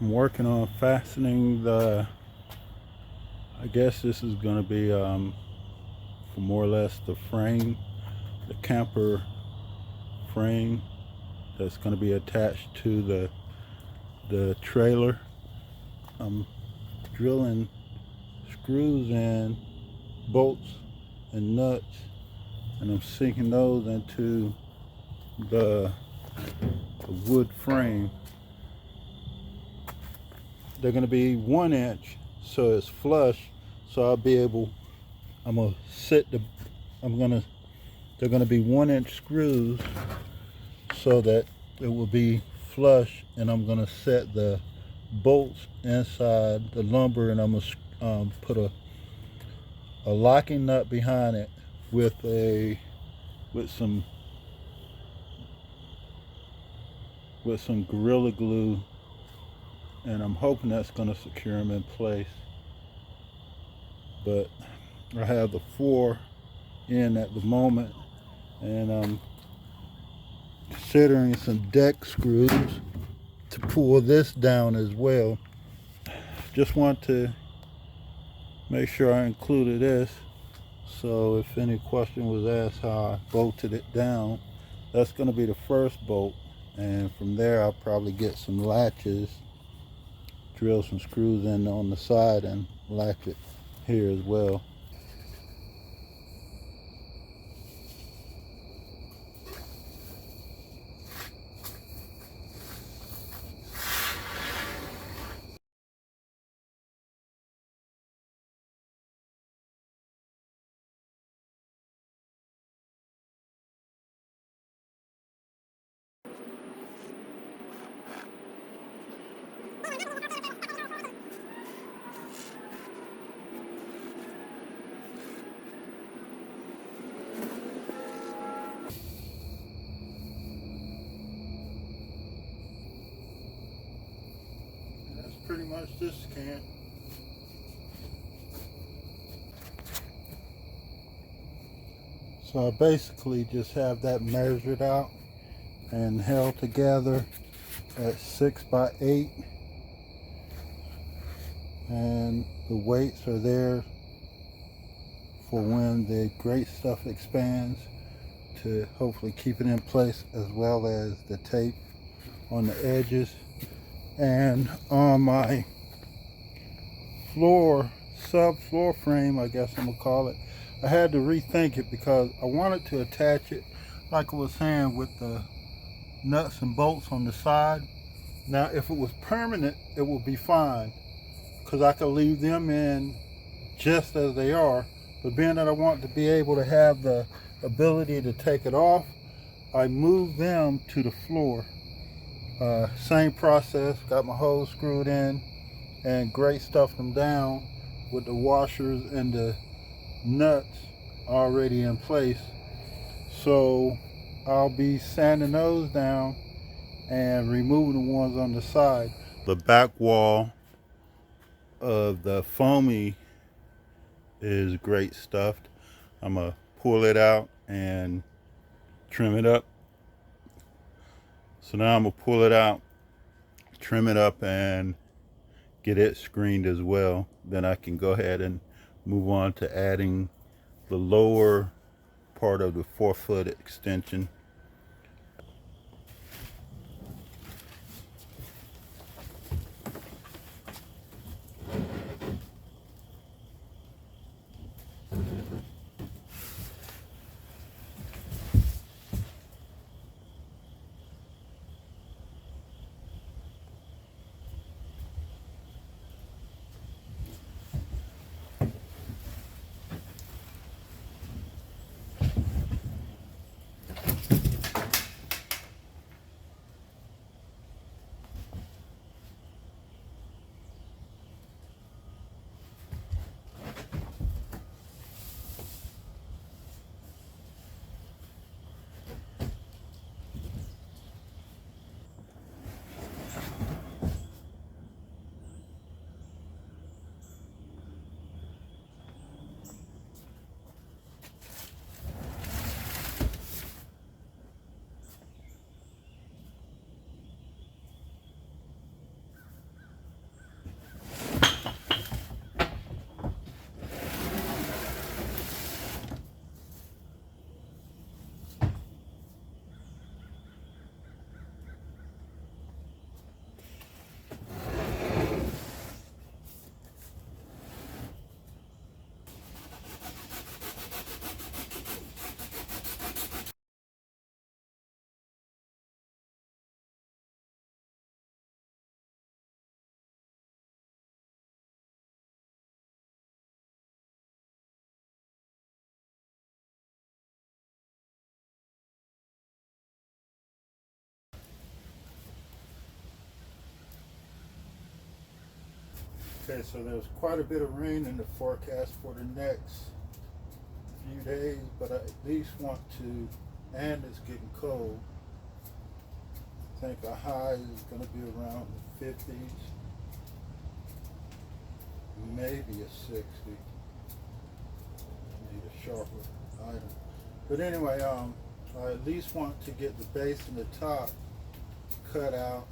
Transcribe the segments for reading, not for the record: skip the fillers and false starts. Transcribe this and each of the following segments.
I'm working on fastening the, I guess this is going to be for more or less the frame, the camper frame that's going to be attached to the trailer. I'm drilling screws in, bolts and nuts, and I'm sinking those into the wood frame. They're going to be 1 inch, so it's flush, so I'll be able, I'm going to set the, they're going to be 1 inch screws so that it will be flush, and I'm going to set the bolts inside the lumber, and I'm going to put a locking nut behind it with some Gorilla Glue, and I'm hoping that's going to secure them in place. But I have the 4 in at the moment, and I'm considering some deck screws to pull this down as well. Just want to make sure I included this, so if any question was asked how I bolted it down, that's going to be the first bolt, and from there I'll probably get some latches, drill some screws in on the side and latch it here as well. That's pretty much this can. So I basically just have that measured out and held together at 6x8, and the weights are there for when the great stuff expands to hopefully keep it in place, as well as the tape on the edges. And on my subfloor frame, I guess I'm gonna call it, I had to rethink it because I wanted to attach it, like I was saying, with the nuts and bolts on the side. Now if it was permanent, it would be fine, because I could leave them in just as they are. But being that I want to be able to have the ability to take it off, I moved them to the floor. Same process, got my hose screwed in and great stuffed them down with the washers and the nuts already in place. So I'll be sanding those down and removing the ones on the side. The back wall of the Foamie is great stuffed. I'm gonna pull it out and trim it up. So now I'm gonna pull it out, trim it up, and get it screened as well. Then I can go ahead and move on to adding the lower part of the 4-foot extension. Okay, so there's quite a bit of rain in the forecast for the next few days, but I at least want to, and it's getting cold. I think a high is going to be around the 50s, maybe a 60. Need a sharper item. But anyway, I at least want to get the base and the top cut out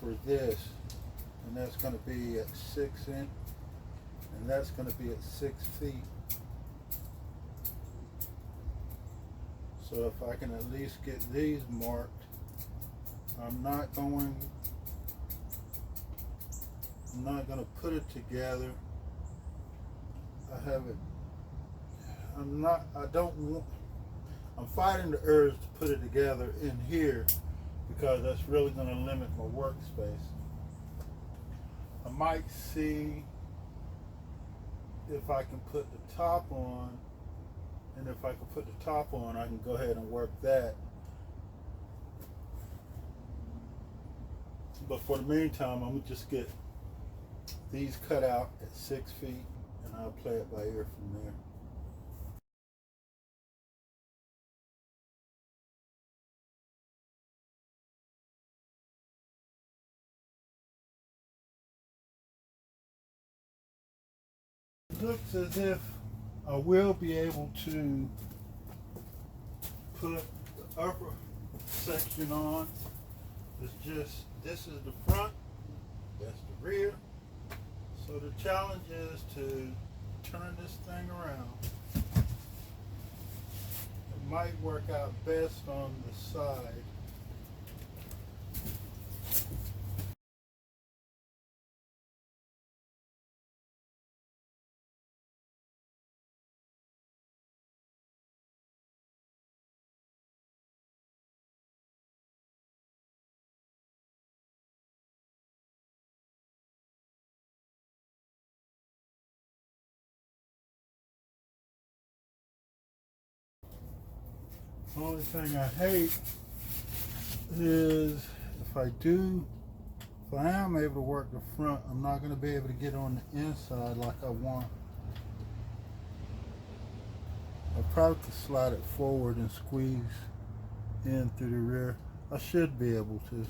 for this, and that's going to be at 6 inch, and that's going to be at 6 feet. So if I can at least get these marked, I'm not going to put it together. I'm fighting the urge to put it together in here because that's really going to limit my workspace. I might see if I can put the top on, and if I can put the top on, I can go ahead and work that. But for the meantime, I'm going to just get these cut out at 6 feet, and I'll play it by ear from there. It looks as if I will be able to put the upper section on. It's just, this is the front, that's the rear. So the challenge is to turn this thing around. It might work out best on the side. The only thing I hate is if I am able to work the front, I'm not going to be able to get on the inside like I want. I probably could slide it forward and squeeze in through the rear. I should be able to.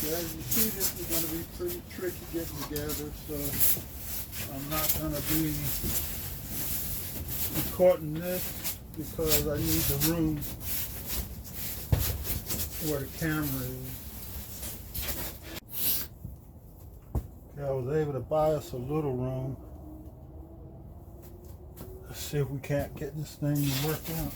As you see, this is going to be pretty tricky getting together, so I'm not going to be recording this because I need the room where the camera is. Okay, I was able to buy us a little room. Let's see if we can't get this thing to work out.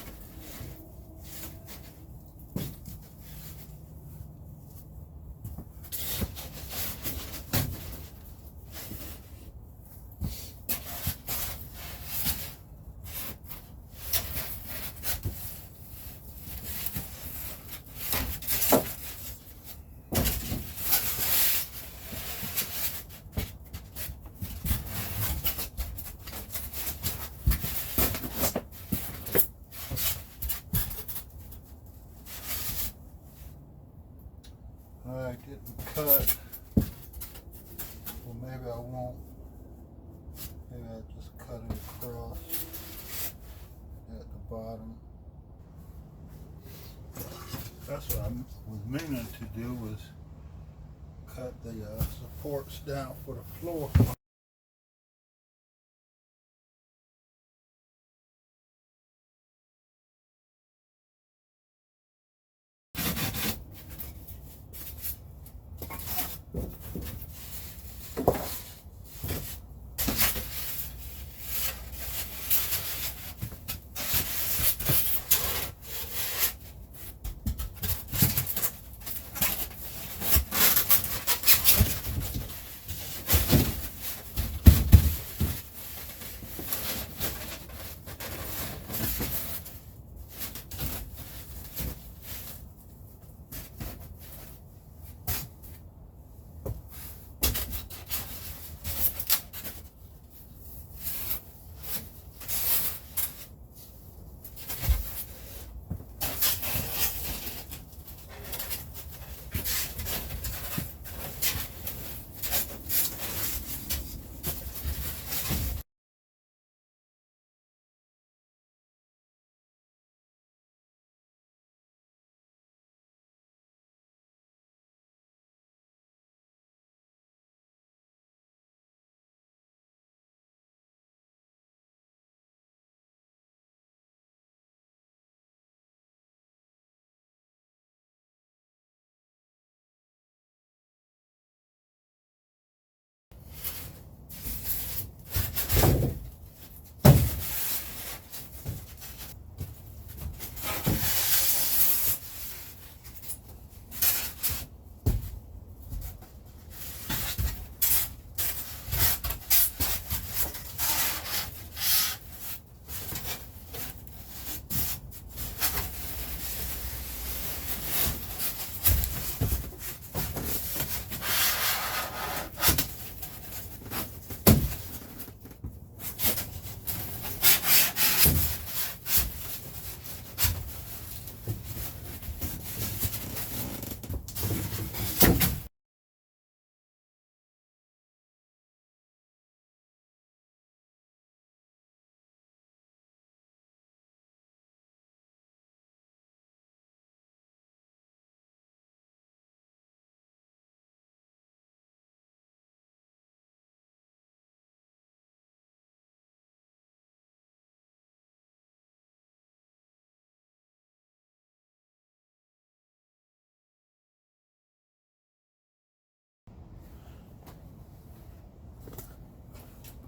I didn't cut, well maybe I won't, maybe I'll just cut it across at the bottom. That's what I was meaning to do, was cut the supports down for the floor.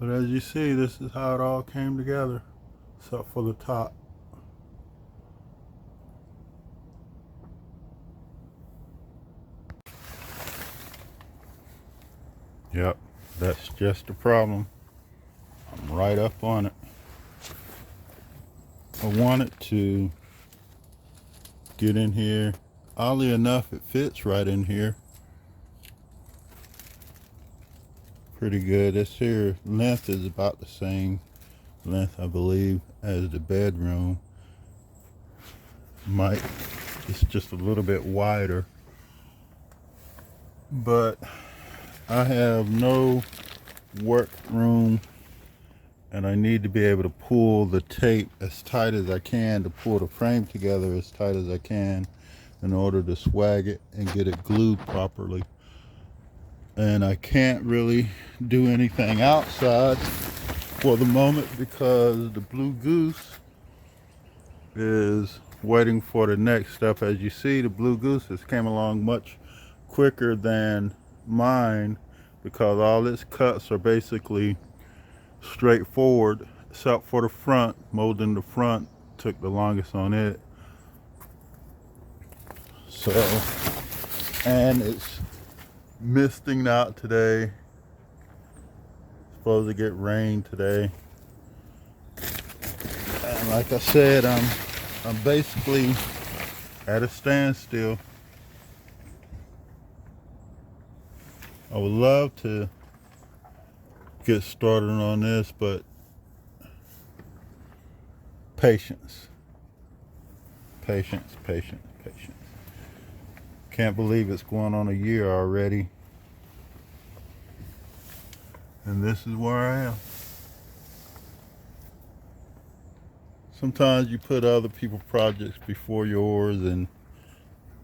But as you see, this is how it all came together, except for the top. Yep, that's just the problem. I'm right up on it. I wanted to get in here. Oddly enough, it fits right in here. Pretty good. This here length is about the same length, I believe, as the bedroom. It's just a little bit wider. But I have no workroom, and I need to be able to pull the tape as tight as I can to pull the frame together as tight as I can in order to swag it and get it glued properly. And I can't really do anything outside for the moment because the Blue Goose is waiting for the next step. As you see, the Blue Goose has came along much quicker than mine because all its cuts are basically straightforward except for the front. Molding the front took the longest on it. So, and it's misting out today. Supposed to get rain today. And like I said, I'm basically at a standstill. I would love to get started on this, but patience. Patience. Can't believe it's going on a year already. And this is where I am. Sometimes you put other people's projects before yours and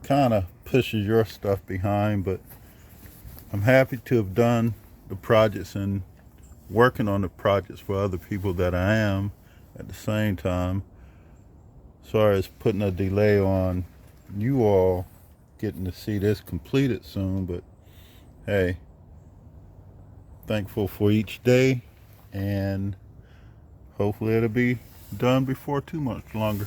kind of pushes your stuff behind, but I'm happy to have done the projects and working on the projects for other people that I am at the same time. Sorry it's putting a delay on you all getting to see this completed soon, but hey, thankful for each day, and hopefully it'll be done before too much longer.